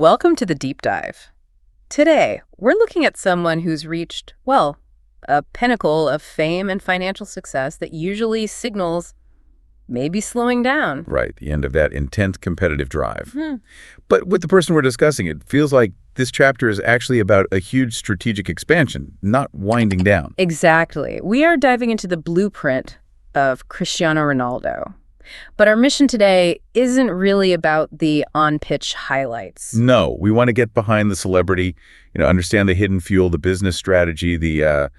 Welcome to the Deep Dive. Today, we're looking at someone who's reached, well, a pinnacle of fame and financial success that usually signals maybe slowing down. Right, the end of that intense competitive drive. But with the person we're discussing, it feels like this chapter is actually about a huge strategic expansion, not winding down. Exactly. We are diving into the blueprint of Cristiano Ronaldo. But our mission today isn't really about the on-pitch highlights. No, we want to get behind the celebrity, understand the hidden fuel, the business strategy, the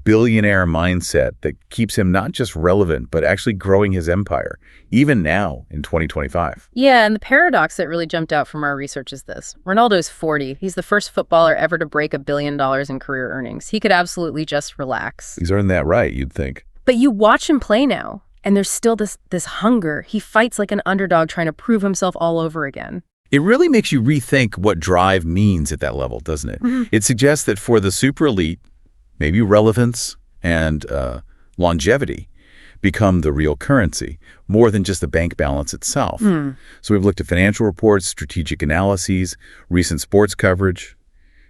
billionaire mindset that keeps him not just relevant, but actually growing his empire, even now in 2025. Yeah, and the paradox that really jumped out from our research is this. Ronaldo's 40. He's the first footballer ever to break $1 billion in career earnings. He could absolutely just relax. He's earned that right, you'd think. But you watch him play now, and there's still this hunger. He fights like an underdog trying to prove himself all over again. It really makes you rethink what drive means at that level, doesn't it? It suggests that for the super elite, maybe relevance and longevity become the real currency, more than just the bank balance itself. So we've looked at financial reports, strategic analyses, recent sports coverage,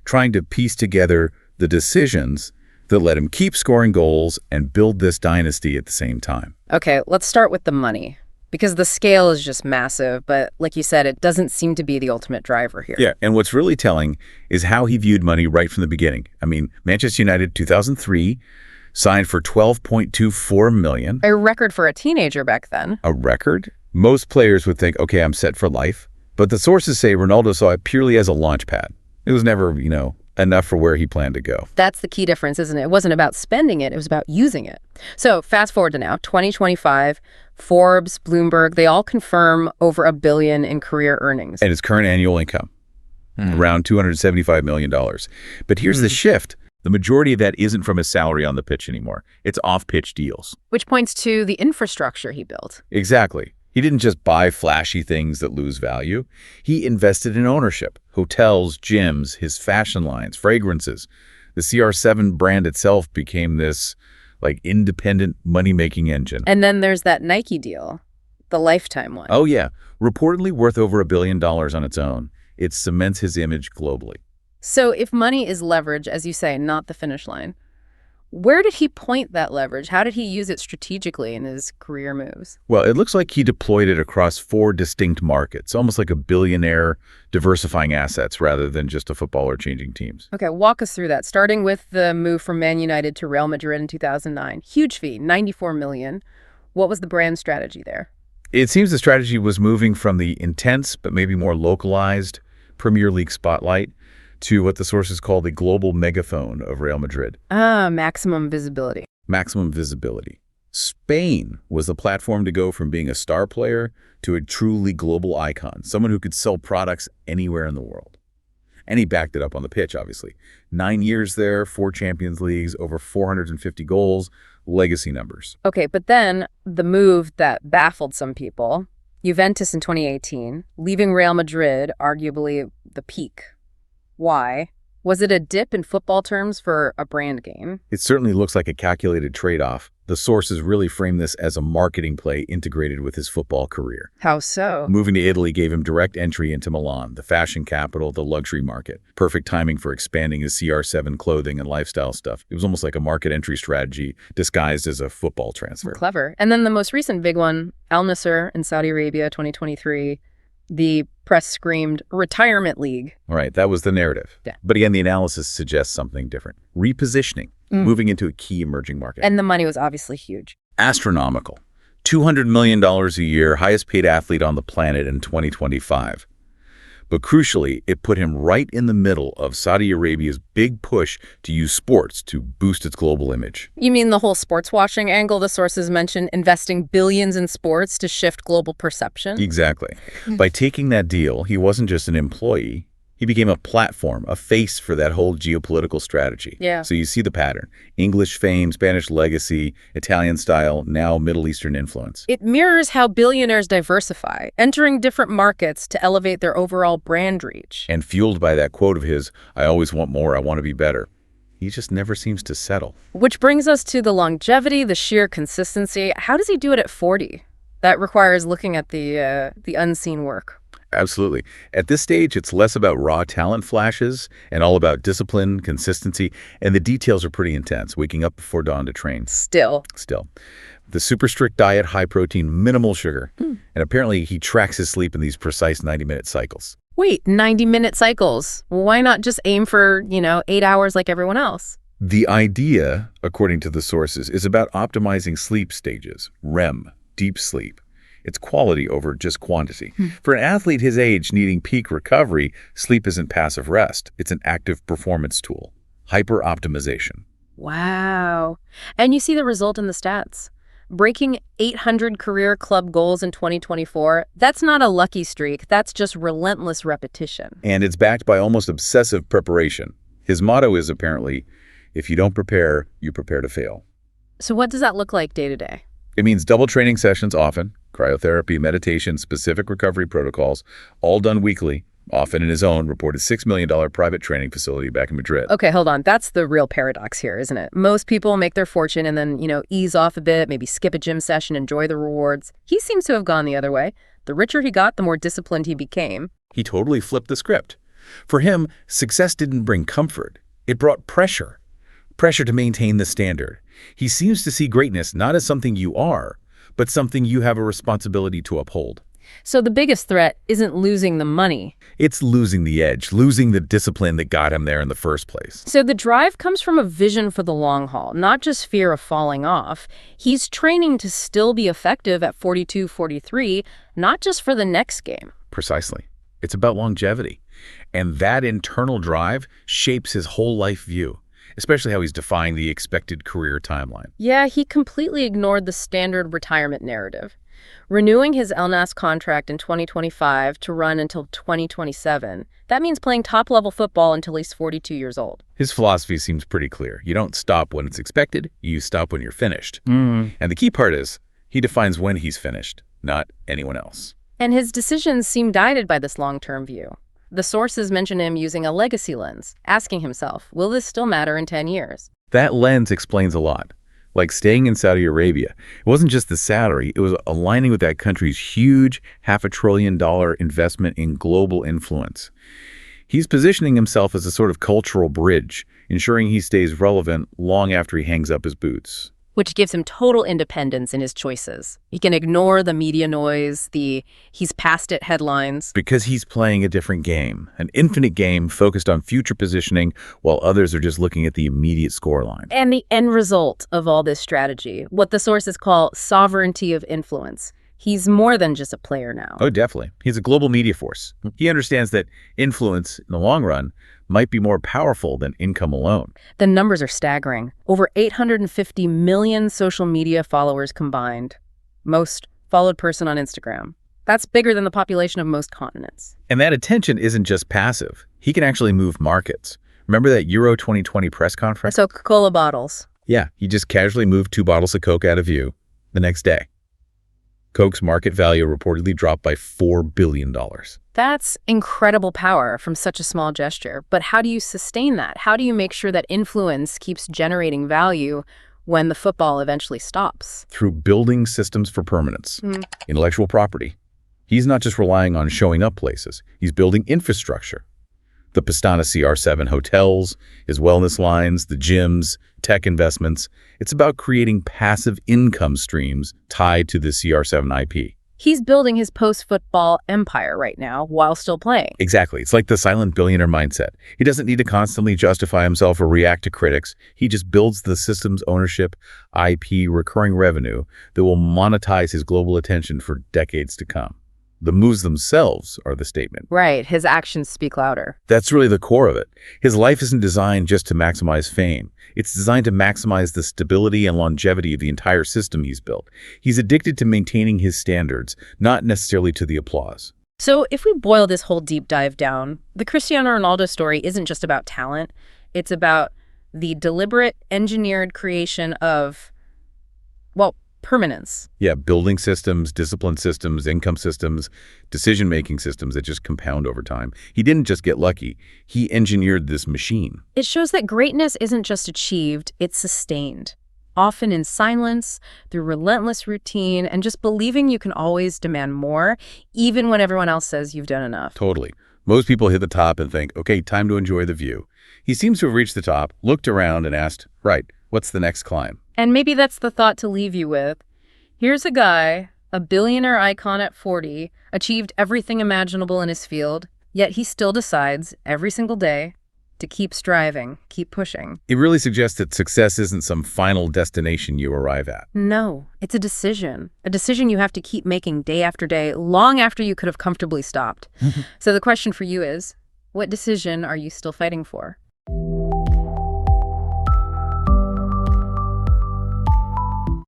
trying to piece together the decisions that let him keep scoring goals and build this dynasty at the same time. Okay, let's start with the money, because the scale is just massive, but like you said, it doesn't seem to be the ultimate driver here. Yeah, and what's really telling is how he viewed money right from the beginning. I mean, Manchester United, 2003, signed for $12.24 million. A record for a teenager back then. A record? Most players would think, okay, I'm set for life. But the sources say Ronaldo saw it purely as a launch pad. It was never, enough for where he planned to go. That's the key difference, isn't it? It wasn't about spending it, it was about using it. So fast forward to now, 2025, Forbes, Bloomberg, they all confirm over $1 billion in career earnings. And his current annual income, around $275 million. But here's the shift. The majority of that isn't from his salary on the pitch anymore. It's off-pitch deals. Which points to the infrastructure he built. Exactly. He didn't just buy flashy things that lose value. He invested in ownership, hotels, gyms, his fashion lines, fragrances. The CR7 brand itself became this independent money-making engine. And then there's that Nike deal, the lifetime one. Oh, yeah. Reportedly worth over $1 billion on its own. It cements his image globally. So if money is leverage, as you say, not the finish line, where did he point that leverage? How did he use it strategically in his career moves? Well, it looks like he deployed it across 4 distinct markets, almost like a billionaire diversifying assets rather than just a footballer changing teams. Okay, walk us through that, starting with the move from Man United to Real Madrid in 2009. Huge fee, $94 million. What was the brand strategy there? It seems the strategy was moving from the intense but maybe more localized Premier League spotlight to what the sources call the global megaphone of Real Madrid. Maximum visibility. Maximum visibility. Spain was the platform to go from being a star player to a truly global icon, someone who could sell products anywhere in the world. And he backed it up on the pitch, obviously. 9 years there, 4 Champions Leagues, over 450 goals, legacy numbers. Okay, but then the move that baffled some people, Juventus in 2018, leaving Real Madrid, arguably the peak. Why? Was it a dip in football terms for a brand gain? It certainly looks like a calculated trade-off. The sources really frame this as a marketing play integrated with his football career. How so? Moving to Italy gave him direct entry into Milan, the fashion capital, the luxury market. Perfect timing for expanding his CR7 clothing and lifestyle stuff. It was almost like a market entry strategy disguised as a football transfer. Clever. And then the most recent big one, Al Nassr in Saudi Arabia, 2023. The press screamed, retirement league. All right, that was the narrative. Yeah. But again, the analysis suggests something different. Repositioning, moving into a key emerging market. And the money was obviously huge. Astronomical. $200 million a year, highest paid athlete on the planet in 2025. But crucially, it put him right in the middle of Saudi Arabia's big push to use sports to boost its global image. You mean the whole sports washing angle the sources mentioned, investing billions in sports to shift global perception? Exactly. By taking that deal, he wasn't just an employee. He became a platform, a face for that whole geopolitical strategy. Yeah. So you see the pattern. English fame, Spanish legacy, Italian style, now Middle Eastern influence. It mirrors how billionaires diversify, entering different markets to elevate their overall brand reach. And fueled by that quote of his, I always want more, I want to be better. He just never seems to settle. Which brings us to the longevity, the sheer consistency. How does he do it at 40? That requires looking at the unseen work. Absolutely. At this stage, it's less about raw talent flashes and all about discipline, consistency, and the details are pretty intense, waking up before dawn to train. Still. The super strict diet, high protein, minimal sugar. And apparently he tracks his sleep in these precise 90-minute cycles. Wait, 90-minute cycles. Why not just aim for, 8 hours like everyone else? The idea, according to the sources, is about optimizing sleep stages, REM, deep sleep. It's quality over just quantity. For an athlete his age needing peak recovery, sleep isn't passive rest. It's an active performance tool. Hyper-optimization. Wow. And you see the result in the stats. Breaking 800 career club goals in 2024, that's not a lucky streak. That's just relentless repetition. And it's backed by almost obsessive preparation. His motto is apparently, if you don't prepare, you prepare to fail. So what does that look like day to day? It means double training sessions often, cryotherapy, meditation, specific recovery protocols, all done weekly, often in his own reported $6 million private training facility back in Madrid. Okay, hold on. That's the real paradox here, isn't it? Most people make their fortune and then, ease off a bit, maybe skip a gym session, enjoy the rewards. He seems to have gone the other way. The richer he got, the more disciplined he became. He totally flipped the script. For him, success didn't bring comfort. It brought pressure. Pressure to maintain the standard. He seems to see greatness not as something you are, but something you have a responsibility to uphold. So the biggest threat isn't losing the money. It's losing the edge, losing the discipline that got him there in the first place. So the drive comes from a vision for the long haul, not just fear of falling off. He's training to still be effective at 42, 43, not just for the next game. Precisely. It's about longevity. And that internal drive shapes his whole life view, especially how he's defying the expected career timeline. Yeah, he completely ignored the standard retirement narrative. Renewing his Outlasts contract in 2025 to run until 2027, that means playing top-level football until he's 42 years old. His philosophy seems pretty clear. You don't stop when it's expected, you stop when you're finished. And the key part is, he defines when he's finished, not anyone else. And his decisions seem guided by this long-term view. The sources mention him using a legacy lens, asking himself, will this still matter in 10 years? That lens explains a lot. Like staying in Saudi Arabia, it wasn't just the salary, it was aligning with that country's huge $500 billion investment in global influence. He's positioning himself as a sort of cultural bridge, ensuring he stays relevant long after he hangs up his boots. Which gives him total independence in his choices. He can ignore the media noise, the he's past it headlines. Because he's playing a different game, an infinite game focused on future positioning while others are just looking at the immediate scoreline. And the end result of all this strategy, what the sources call sovereignty of influence. He's more than just a player now. Oh, definitely. He's a global media force. He understands that influence, in the long run, might be more powerful than income alone. The numbers are staggering. Over 850 million social media followers combined. Most followed person on Instagram. That's bigger than the population of most continents. And that attention isn't just passive. He can actually move markets. Remember that Euro 2020 press conference? So Coca-Cola bottles. Yeah, he just casually moved 2 bottles of Coke out of view the next day. Coke's market value reportedly dropped by $4 billion. That's incredible power from such a small gesture. But how do you sustain that? How do you make sure that influence keeps generating value when the football eventually stops? Through building systems for permanence, intellectual property. He's not just relying on showing up places. He's building infrastructure. The Pastana CR7 hotels, his wellness lines, the gyms, tech investments. It's about creating passive income streams tied to the CR7 IP. He's building his post-football empire right now while still playing. Exactly. It's like the silent billionaire mindset. He doesn't need to constantly justify himself or react to critics. He just builds the system's ownership, IP, recurring revenue that will monetize his global attention for decades to come. The moves themselves are the statement. Right. His actions speak louder. That's really the core of it. His life isn't designed just to maximize fame. It's designed to maximize the stability and longevity of the entire system he's built. He's addicted to maintaining his standards, not necessarily to the applause. So if we boil this whole deep dive down, the Cristiano Ronaldo story isn't just about talent. It's about the deliberate, engineered creation of, permanence. Yeah, building systems, discipline systems, income systems, decision-making systems that just compound over time. He didn't just get lucky. He engineered this machine. It shows that greatness isn't just achieved, it's sustained. often in silence, through relentless routine, and just believing you can always demand more, even when everyone else says you've done enough. Totally. Most people hit the top and think, okay, time to enjoy the view. He seems to have reached the top, looked around and asked, right, what's the next climb? And maybe that's the thought to leave you with. Here's a guy, a billionaire icon at 40, achieved everything imaginable in his field, yet he still decides every single day to keep striving, keep pushing. It really suggests that success isn't some final destination you arrive at. No, it's a decision you have to keep making day after day, long after you could have comfortably stopped. So the question for you is, what decision are you still fighting for?